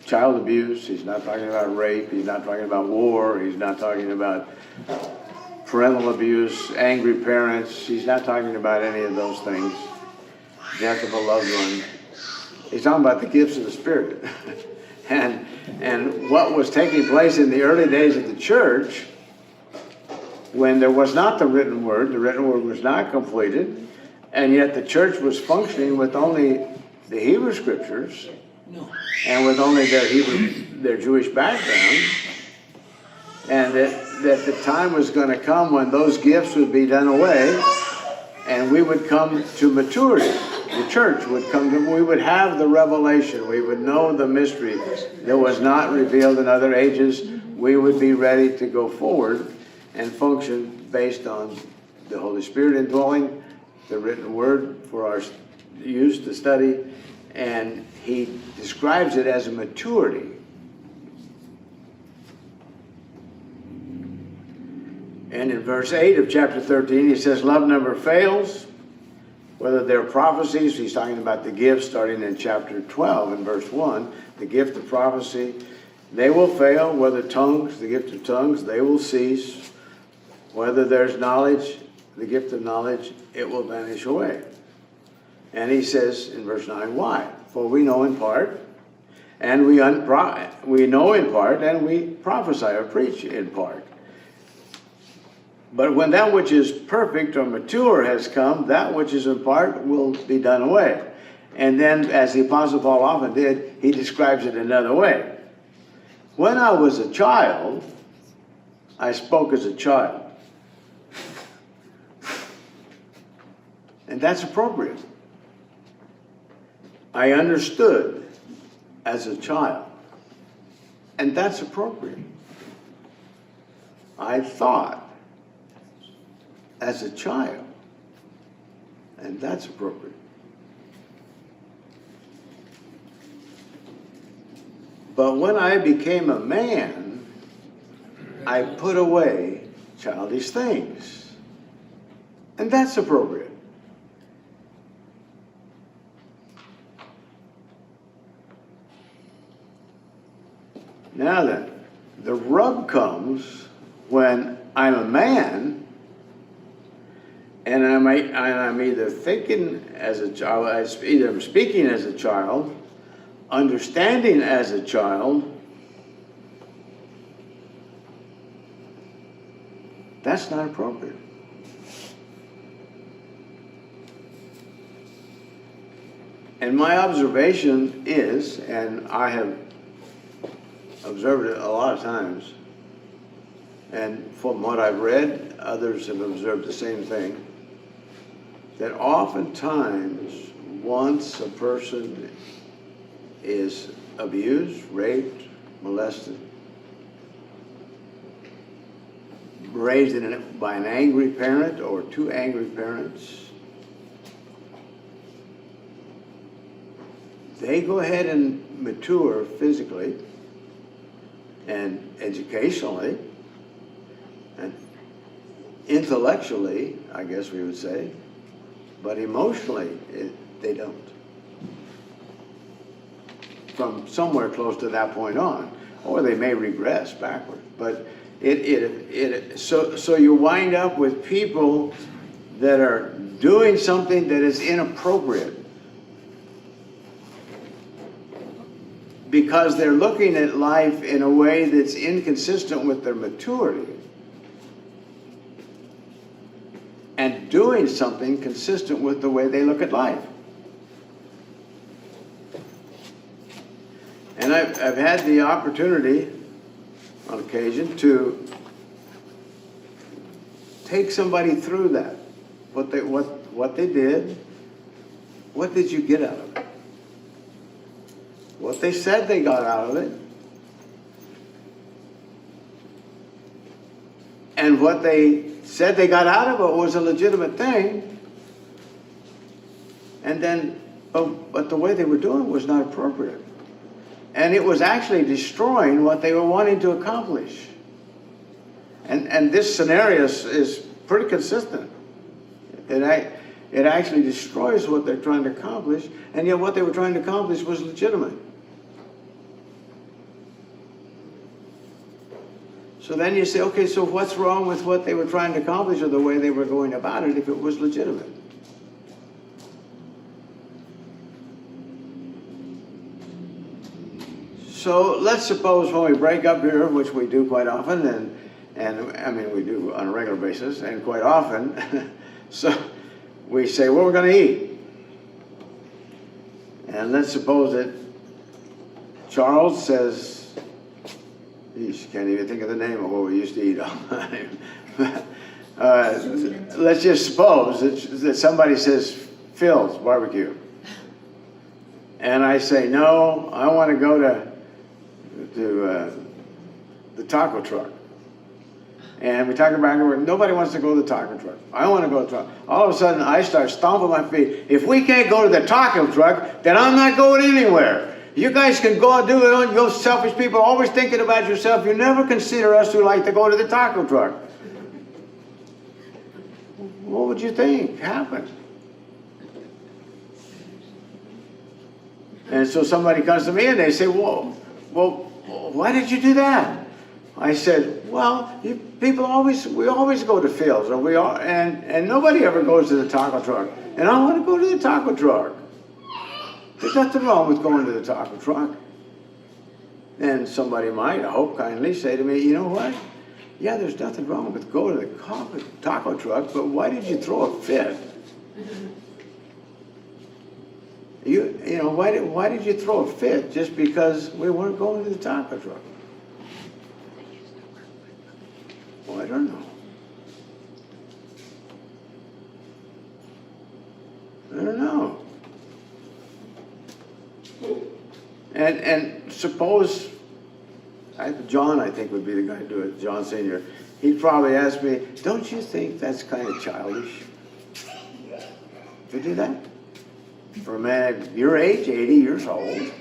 child abuse. He's not talking about rape. He's not talking about war. He's not talking about parental abuse, angry parents. He's not talking about any of those things. Death of a loved one. He's talking about the gifts of the Spirit. and what was taking place in the early days of the church, when there was not the written word was not completed, and yet the church was functioning with only the Hebrew scriptures, and with only their Jewish background, and that the time was going to come when those gifts would be done away, and we would come to maturity. The church would come to, we would have the revelation, we would know the mystery that was not revealed in other ages. We would be ready to go forward and function based on the Holy Spirit indwelling, the written word for our use to study, and he describes it as a maturity. And in verse 8 of chapter 13, he says, love never fails. Whether they're prophecies, he's talking about the gifts starting in chapter 12 and verse 1, the gift of prophecy, they will fail. Whether tongues, the gift of tongues, they will cease. Whether there's knowledge, the gift of knowledge, it will vanish away. And he says in verse 9, why? For we know in part, and we know in part, and we prophesy or preach in part. But when that which is perfect or mature has come, that which is in part will be done away. And then, as the Apostle Paul often did, he describes it another way. When I was a child, I spoke as a child. And that's appropriate. I understood as a child. And that's appropriate. I thought as a child. And that's appropriate. But when I became a man, I put away childish things. And that's appropriate. Now then, the rub comes when I'm a man and I'm either thinking as a child, either I'm speaking as a child, understanding as a child. That's not appropriate. And my observation is, and I have observed it a lot of times, and from what I've read, others have observed the same thing, that oftentimes once a person is abused, raped, molested, raised by an angry parent or two angry parents, they go ahead and mature physically and educationally and intellectually, I guess we would say, but emotionally they don't. From somewhere close to that point on, or they may regress backward. But so you wind up with people that are doing something that is inappropriate because they're looking at life in a way that's inconsistent with their maturity and doing something consistent with the way they look at life. And I've had the opportunity on occasion to take somebody through that, what they did, what did you get out of it? What they said they got out of it, and what they said they got out of it was a legitimate thing, and then, but the way they were doing was not appropriate. And it was actually destroying what they were wanting to accomplish. And this scenario is pretty consistent. It actually destroys what they're trying to accomplish, and yet what they were trying to accomplish was legitimate. So then you say, okay, so what's wrong with what they were trying to accomplish or the way they were going about it if it was legitimate? So let's suppose when we break up here, which we do quite often, and I mean we do on a regular basis and quite often, so we say, well, we're going to eat. And let's suppose that Charles says, geez, can't even think of the name of what we used to eat all the time. Let's just suppose that somebody says, Phil's barbecue. And I say, no, I want to go to the taco truck. And we talk about it, nobody wants to go to the taco truck. I want to go to the taco. All of a sudden, I start stomping my feet. If we can't go to the taco truck, then I'm not going anywhere. You guys can go and do it on you selfish people, always thinking about yourself. You never consider us who like to go to the taco truck. What would you think happened? And so somebody comes to me and they say, well, why did you do that? I said, well, we always go to Phil's, and nobody ever goes to the taco truck. And I want to go to the taco truck. There's nothing wrong with going to the taco truck. And somebody might, I hope kindly, say to me, you know what? Yeah, there's nothing wrong with going to the taco truck, but why did you throw a fit? You know, why did you throw a fit just because we weren't going to the taco truck? Well, I don't know. I don't know. And suppose, John, I think, would be the guy to do it, John Sr. He'd probably ask me, don't you think that's kind of childish to do that? For a man your age, 80 years old,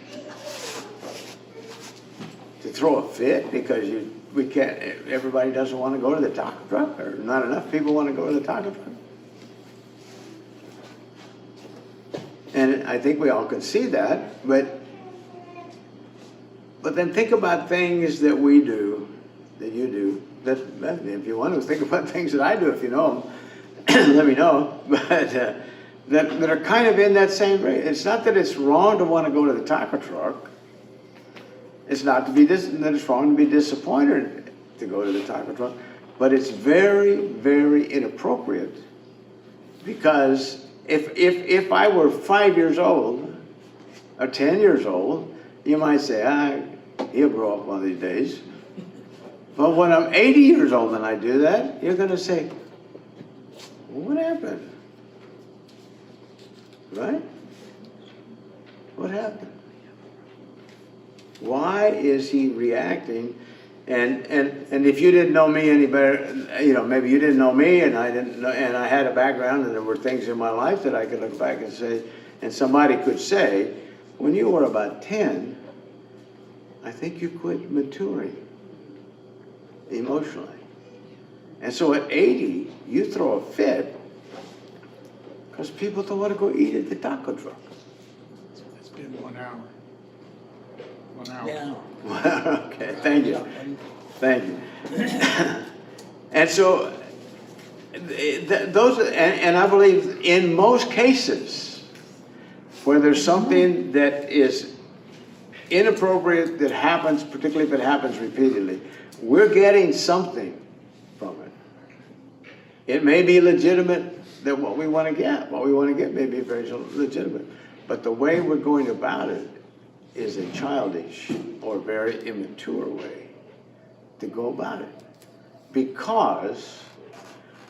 to throw a fit because we can't, everybody doesn't want to go to the taco truck, or not enough people want to go to the taco truck. And I think we all can see that, but then think about things that we do, that you do, that if you want to think about things that I do, if you know them, let me know, but that are kind of in that same rate. It's not that it's wrong to want to go to the taco truck. It's not that it's wrong to be disappointed to go to the taco truck, but it's very, very inappropriate, because if I were 5 years old or 10 years old, you might say, he'll grow up one of these days. But when I'm 80 years old and I do that, you're going to say, what happened? Right? What happened? Why is he reacting? And if you didn't know me any better, maybe you didn't know me, and I didn't know, and I had a background, and there were things in my life that I could look back and say, and somebody could say, when you were about 10, I think you quit maturing emotionally. And so at 80, you throw a fit because people don't want to go eat at the taco truck. It's been 1 hour. 1 hour. Yeah. Okay, thank you. Thank you. And so, and I believe in most cases where there's something that is inappropriate that happens, particularly if it happens repeatedly, we're getting something from it. It may be legitimate that what we want to get may be very legitimate, but the way we're going about it is a childish or very immature way to go about it. Because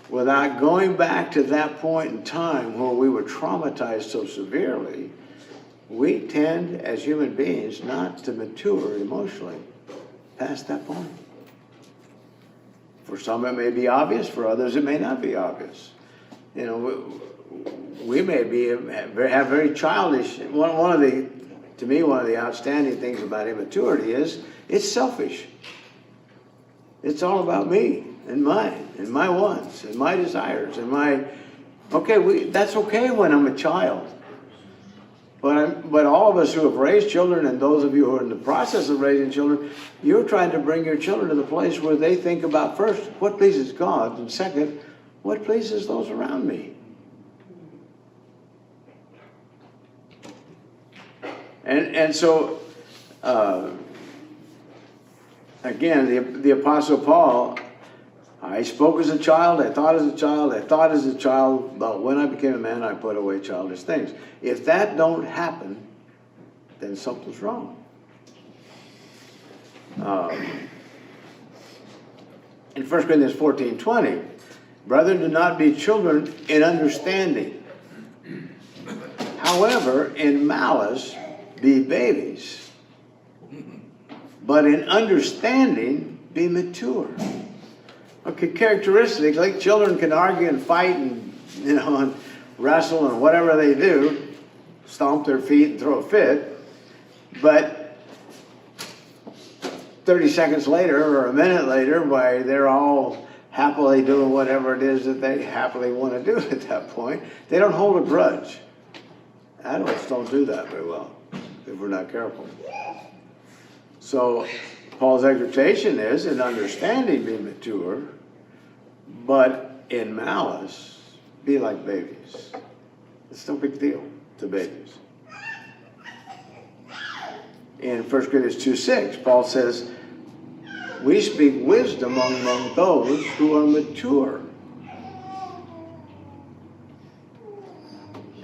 without going back to that point in time where we were traumatized so severely, we tend as human beings not to mature emotionally past that point. For some it may be obvious, for others it may not be obvious. We may have very childish, to me, one of the outstanding things about immaturity is it's selfish. It's all about me and mine and my wants and my desires and that's okay when I'm a child. But all of us who have raised children, and those of you who are in the process of raising children, you're trying to bring your children to the place where they think about, first, what pleases God, and second, what pleases those around me. And so, again, the Apostle Paul, I spoke as a child, I thought as a child, but when I became a man, I put away childish things. If that don't happen, then something's wrong. In 1 Corinthians 14:20, brethren, do not be children in understanding. However, in malice, be babies. But in understanding, be mature. Okay, characteristics, like children can argue and fight and, and wrestle and whatever they do, stomp their feet and throw a fit, but 30 seconds later or a minute later, why they're all happily doing whatever it is that they happily want to do at that point. They don't hold a grudge. Adults don't do that very well if we're not careful. So Paul's exhortation is, in understanding, be mature, but in malice, be like babies. It's no big deal to babies. In 1 Corinthians 2:6, Paul says, we speak wisdom among those who are mature.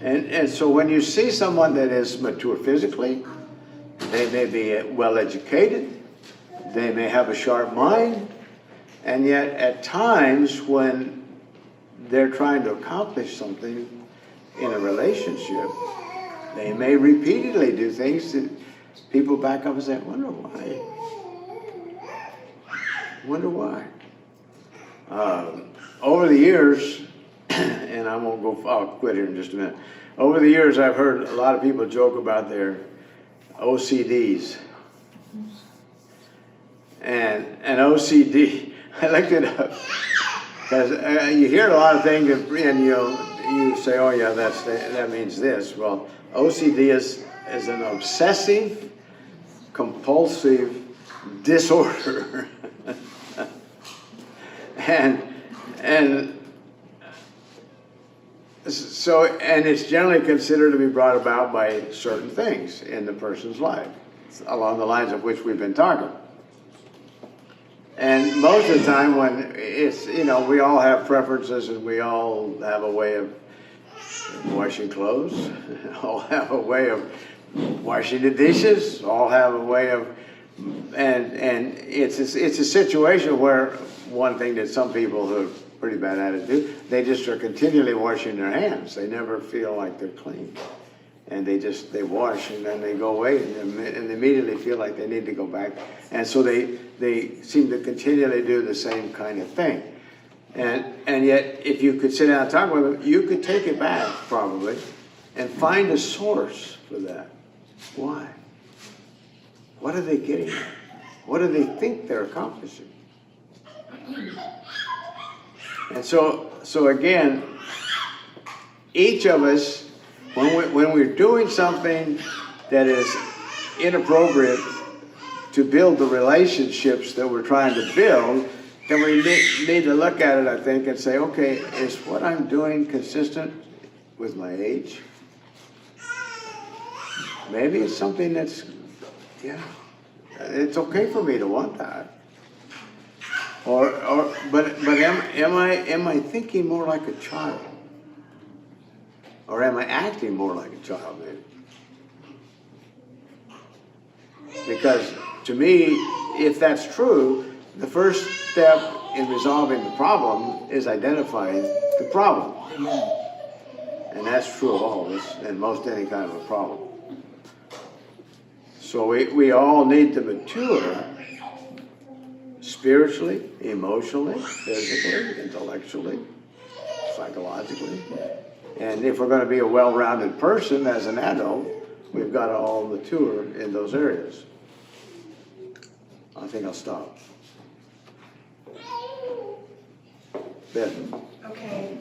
And so when you see someone that is mature physically, they may be well educated, they may have a sharp mind, and yet at times when they're trying to accomplish something in a relationship, they may repeatedly do things that people back up and say, wonder why. Over the years, and I'll quit here in just a minute. Over the years, I've heard a lot of people joke about their OCDs. And OCD, I looked it up, because you hear a lot of things and you say, oh yeah, that means this. Well, OCD is an obsessive compulsive disorder. and it's generally considered to be brought about by certain things in the person's life, along the lines of which we've been talking. And most of the time when it's, we all have preferences and we all have a way of washing clothes, all have a way of washing the dishes, all have a way of, and it's a situation where one thing that some people who are pretty bad at it do, they just are continually washing their hands. They never feel like they're clean. And they wash and then they go away and immediately feel like they need to go back. And so they seem to continually do the same kind of thing. And yet, if you could sit down and talk with them, you could take it back probably and find a source for that. Why? What are they getting at? What do they think they're accomplishing? And so again, each of us, when we're doing something that is inappropriate to build the relationships that we're trying to build, then we need to look at it, I think, and say, okay, is what I'm doing consistent with my age? Maybe it's something that's, yeah, it's okay for me to want that. But am I thinking more like a child? Or am I acting more like a child, maybe? Because to me, if that's true, the first step in resolving the problem is identifying the problem. Amen. And that's true of all of us and most any kind of a problem. So we all need to mature spiritually, emotionally, physically, intellectually, psychologically. And if we're going to be a well-rounded person as an adult, we've got to all mature in those areas. I think I'll stop. Ben. Okay.